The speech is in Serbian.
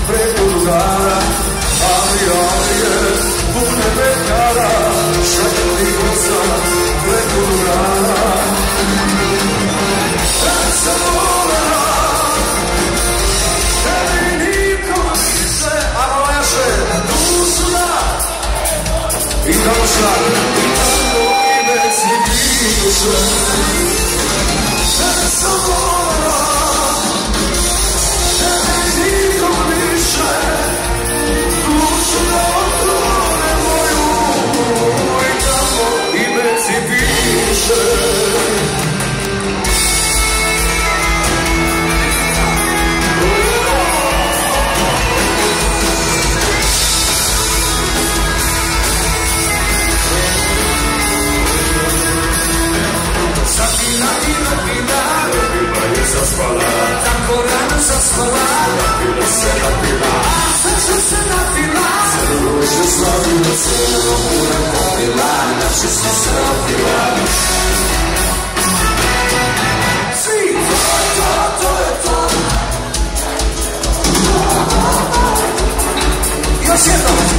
preko drugara, ali je pune pekara, šakati kosa preko drugara. Kad sam volena, tebi niko više, a leže dušna i došla, i tako i bez mi piše. Kad sam volena, tako rano zaspala, napila se napila, sve se napila, crno se slavila, crno puna molila, naše smo se napila. Svi, to je to. Još jednom.